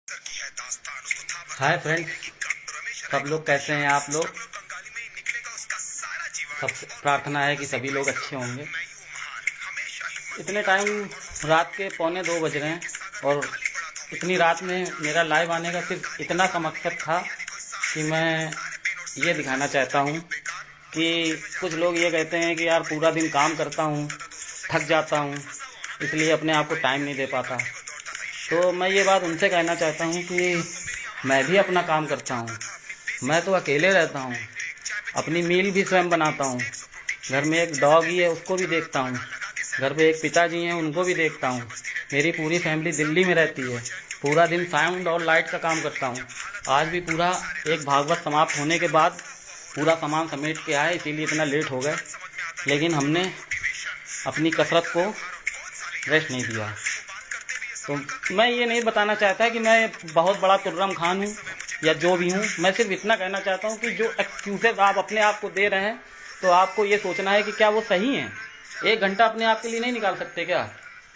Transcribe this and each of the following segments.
Hi friends, सब लोग कैसे हैं आप लोग। सब प्रार्थना है कि सभी लोग अच्छे होंगे। इतने टाइम रात के 1:45 बज रहे हैं और इतनी रात में मेरा लाइव आने का सिर्फ इतना सा मकसद था कि मैं ये दिखाना चाहता हूँ कि कुछ लोग ये कहते हैं कि यार पूरा दिन काम करता हूँ, थक जाता हूँ, इसलिए अपने आप को टाइम नहीं दे पाता। तो मैं ये बात उनसे कहना चाहता हूँ कि मैं भी अपना काम करता हूँ। मैं तो अकेले रहता हूँ, अपनी मील भी स्वयं बनाता हूँ। घर में एक डॉग ही है, उसको भी देखता हूँ। घर पे एक पिताजी हैं, उनको भी देखता हूँ। मेरी पूरी फैमिली दिल्ली में रहती है। पूरा दिन साउंड और लाइट का काम करता हूँ। आज भी पूरा एक भागवत समाप्त होने के बाद पूरा सामान समेट के आए, इसीलिए इतना लेट हो गए। लेकिन हमने अपनी कसरत को रेस्ट नहीं दिया। तो मैं ये नहीं बताना चाहता कि मैं बहुत बड़ा तुर्रम खान हूँ या जो भी हूँ। मैं सिर्फ इतना कहना चाहता हूँ कि जो एक्सक्यूजेज आप अपने आप को दे रहे हैं, तो आपको ये सोचना है कि क्या वो सही हैं। 1 घंटा अपने आप के लिए नहीं निकाल सकते क्या?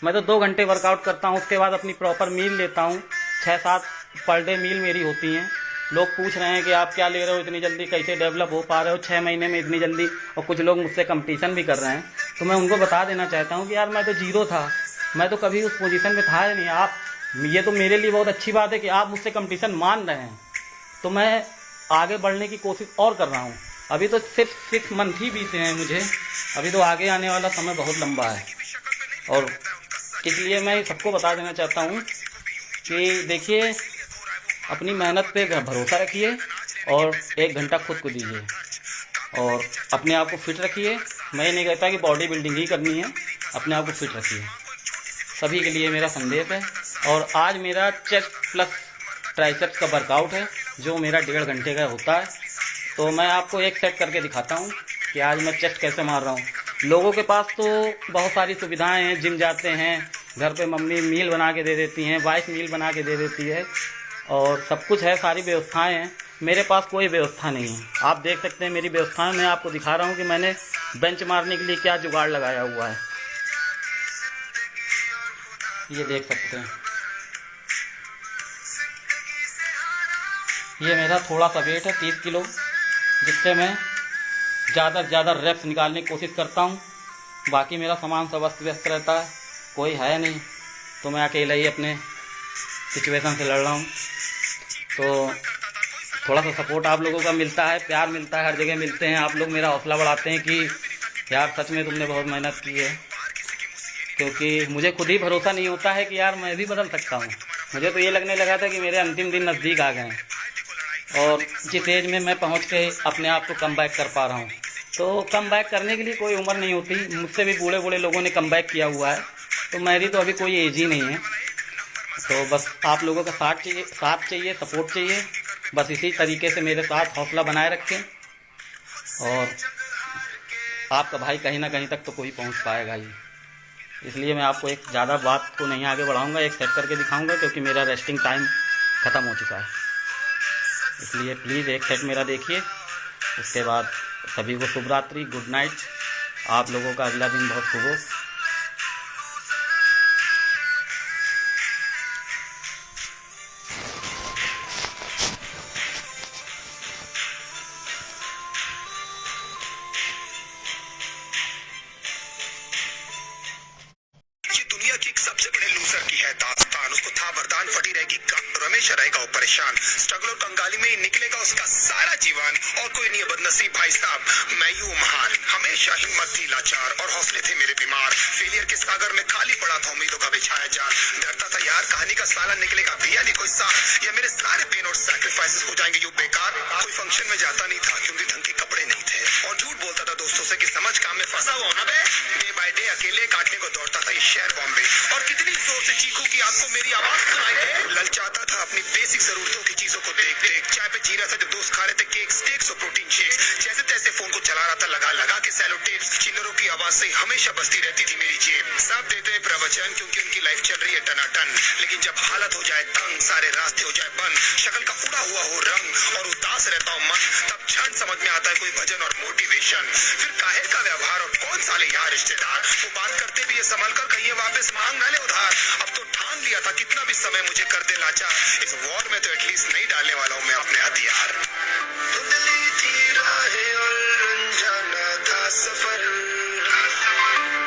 मैं तो 2 घंटे वर्कआउट करता हूँ, उसके बाद अपनी प्रॉपर मील लेता हूँ। 6-7 पर डे मील मेरी होती हैं। लोग पूछ रहे हैं कि आप क्या ले रहे हो इतनी जल्दी, कैसे डेवलप हो पा रहे हो 6 महीने में इतनी जल्दी, और कुछ लोग मुझसे कंपटीशन भी कर रहे हैं। तो मैं उनको बता देना चाहता हूँ कि यार मैं तो जीरो था, मैं तो कभी उस पोजीशन में था ही नहीं। आप, ये तो मेरे लिए बहुत अच्छी बात है कि आप मुझसे कंपटीशन मान रहे हैं, तो मैं आगे बढ़ने की कोशिश और कर रहा हूँ। अभी तो सिर्फ 6 मंथ ही बीते हैं मुझे, अभी तो आगे आने वाला समय बहुत लंबा है। और इसलिए मैं सबको बता देना चाहता हूँ कि देखिए, अपनी मेहनत पे भरोसा रखिए और 1 घंटा खुद को दीजिए और अपने आप को फिट रखिए। मैं ये नहीं कहता कि बॉडी बिल्डिंग ही करनी है, अपने आप को फिट रखिए। सभी के लिए मेरा संदेश है। और आज मेरा चेस्ट प्लस ट्राइसेप्स का वर्कआउट है, जो मेरा 1.5 घंटे का होता है। तो मैं आपको एक सेट करके दिखाता हूँ कि आज मैं चेस्ट कैसे मार रहा हूँ। लोगों के पास तो बहुत सारी सुविधाएं हैं, जिम जाते हैं, घर पे मम्मी मील बना के दे देती हैं, वाइफ मील बना के दे देती है, और सब कुछ है, सारी व्यवस्थाएं हैं। मेरे पास कोई व्यवस्था नहीं है। आप देख सकते हैं मेरी व्यवस्थाएं। मैं आपको दिखा रहा हूँ कि मैंने बेंच मारने के लिए क्या जुगाड़ लगाया हुआ है, ये देख सकते हैं। ये मेरा थोड़ा सा वेट है 30 किलो, जिससे मैं ज़्यादा से ज़्यादा रेप्स निकालने की कोशिश करता हूँ। बाकी मेरा सामान सब अस्त व्यस्त रहता है, कोई है नहीं, तो मैं अकेला ही अपने सिचुएशन से लड़ रहा हूँ। तो थोड़ा सा सपोर्ट आप लोगों का मिलता है, प्यार मिलता है, हर जगह मिलते हैं। आप लोग मेरा हौसला बढ़ाते हैं कि यार सच में तुमने बहुत मेहनत की है। क्योंकि मुझे खुद ही भरोसा नहीं होता है कि यार मैं भी बदल सकता हूँ। मुझे तो ये लगने लगा था कि मेरे अंतिम दिन नज़दीक आ गए हैं और जिस एज में मैं पहुँच के अपने आप को कम बैक कर पा रहा हूँ। तो कम बैक करने के लिए कोई उम्र नहीं होती। मुझसे भी बूढ़े बूढ़े लोगों ने कम बैक किया हुआ है, तो मेरी तो अभी कोई एज ही नहीं है। तो बस आप लोगों का साथ चाहिए, सपोर्ट चाहिए। बस इसी तरीके से मेरे साथ हौसला बनाए रखें और आपका भाई कहीं ना कहीं तक तो कोई पहुंच पाएगा ही। इसलिए मैं आपको एक ज़्यादा बात को नहीं आगे बढ़ाऊंगा, एक सेट करके दिखाऊंगा, क्योंकि मेरा रेस्टिंग टाइम ख़त्म हो चुका है। इसलिए प्लीज़ एक सेट मेरा देखिए। उसके बाद सभी को शुभ रात्रि, गुड नाइट। आप लोगों का अगला दिन बहुत शुभ हो। सबसे बड़े लूजर की है दास्तान, उसको था वरदान, फटी रहेगी रमेश रहेगा वो परेशान। स्ट्रगल और कंगाली में ही निकलेगा उसका सारा जीवन, और कोई नहीं है बदनसीब भाई साहब, मैं यूं महान। हमेशा हिम्मत थी लाचार और हौसले थे मेरे बीमार। फेलियर के सागर में खाली पड़ा था उम्मीदों का बिछाया जाल। डरता था यार कहानी का साला निकलेगा भैया नहीं कोई साथ, या मेरे सारे पेन और सैक्रिफाइसेस हो जाएंगे यूं बेकार। कोई फंक्शन में जाता नहीं था क्योंकि ढंग के कपड़े नहीं थे, और झूठ बोलता था दोस्तों से कि समझ काम में फंसा हुआ ना बे। डे बाय डे अकेले काटने को दौड़ता था ये शहर बॉम्बे, और कितनी जोर से चीखूं कि आपको मेरी आवाज सुनाई दे। ललचाता था अपनी बेसिक जरूरतों की चीजों को देख देख। चाय पे जी रहा था जब दोस्त खा रहे थे केक, स्टेक्स और प्रोटीन शेक्स। जैसे तैसे फोन को चला रहा था लगा लगा के सैलो टेप्स। चिल्लरों की आवाज से हमेशा बजती रहती थी मेरी जेब। सब देते प्रवचन क्योंकि उनकी लाइफ चल रही है टनाटन, लेकिन जब हालत हो जाए तंग, सारे रास्ते हो जाए बंद, शक्ल का उड़ा हुआ हो रंग और उदास रहता हो मन, तब क्षण समझ में आता है कोई भजन और मोटिवेशन। फिर काहे का व्यवहार और कौन साले यार रिश्तेदार, वो बात करते भी ये संभल कर कहीं वापस मांग ना ले उधार। अब तो ठान लिया था कितना भी समय मुझे कर दे लाचार, इस वॉर में तो एटलीस्ट नहीं डालने वाला हूँ मैं अपने हथियार। धुंधली थी राहें और अनजाना था सफर,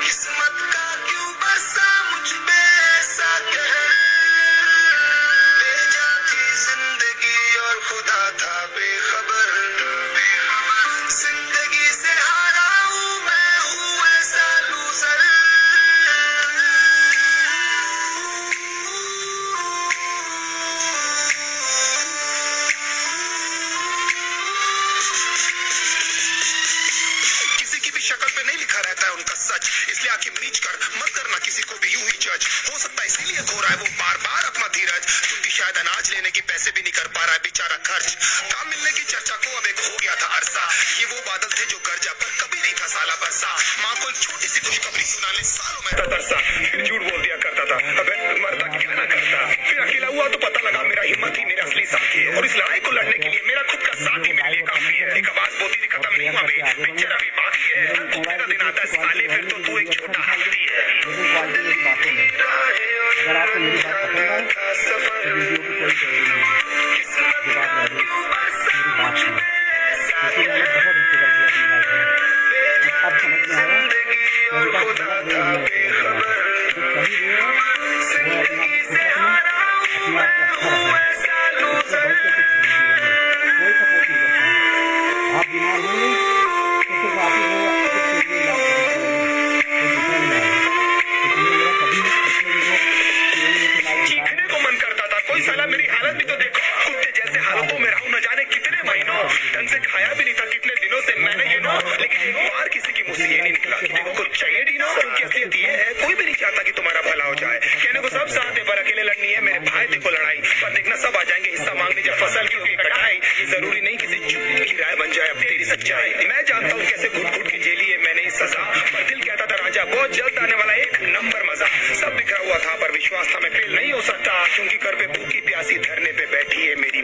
किस्मत का क्यों बरसा मुझ पे ऐसा कहर, भेजा थी जिंदगी और खुदा था बेखबर, जिंदगी से हारा हूँ मैं, हूँ ऐसा लूजर। किसी की भी शक्ल पे नहीं लिखा रहता है उनका सच, इसलिए आंखें मीच कर मत करना किसी को भी यूं ही जज। हो सकता है इसीलिए खो रहा है वो बार बार अपना धीरज, क्योंकि शायद अनाज लेने के पैसे भी नहीं कर पा रहा है बेचारा खर्च। काम मिलने की चर्चा को अब एक हो गया था अरसा, ये वो बादल थे जो गरजा पर कभी नहीं था साला बरसा। माँ को एक छोटी सी खुशखबरी सुनाने सालों में तरसा, फिर झूठ बोल दिया करता था, अबे मरता क्या ना करता। फिर अकेला हुआ तो पता लगा मेरा हिम्मत ही मेरा असली साथी है, और इस लड़ाई को लड़ने के लिए मेरा खुद का साथ ही मेरे लिए काफी है। एक आवाज बोलती थी खत्म नहीं हुआ बे, पिक्चर अभी बाकी है, मेरा दिन आता है साले, फिर तो तू एक छोटा हाथी है। अगर आपको मेरी बात पसंद आए तो वीडियो की कोई जरूरी नहीं है, जवाब रह मेरी बात सुनो, क्योंकि मैंने बहुत हिस्से कर दिया अपनी लाइफ में। अब समझ में आ रहा है जो सही वे है वो अपने आप को अच्छा रखें, इससे बढ़ के कुछ नहीं है, कोई सपोर्ट नहीं करता। आप बीमार होंगे तो सिर्फ आप ही हो, कुछ नहीं इलाज करेंगे, कोई दूसरा नहीं आएगा। इसलिए मेरा कभी चीखने को मन करता था, कोई साला मेरी हालत भी तो देखो, कुत्ते जैसे हालतों में रहूं न जाने कितने महीनों, ढंग से खाया भी नहीं था कितने दिनों से मैंने ये नो, लेकिन एक बार किसी की मुंह से ये नहीं निकला कि देखो कुछ चाहिए नहीं नो, क्योंकि असलियत ये है कोई भी नहीं चाहता कि तुम्हारा भला हो जाए। कहने को सब साथ है पर अकेले लड़नी है मेरे भाई, देखो लड़ाई पर देखना सब आ जाएंगे हिस्सा मांगने जब फसल की होगी कटाई। ये जरूरी नहीं किसी चुप की राय बन जाए अब तेरी सच्चाई, मैं जानता हूँ कैसे घुट घुट के झेली है मैंने इस सजा, पर दिल कहता था राजा बहुत जल्द आने वाला एक नंबर मजा। सब बिखरा हुआ था पर विश्वास था मैं फेल नहीं हो सकता, क्योंकि घर पे भूखी प्यासी धरने पे बैठी है मेरी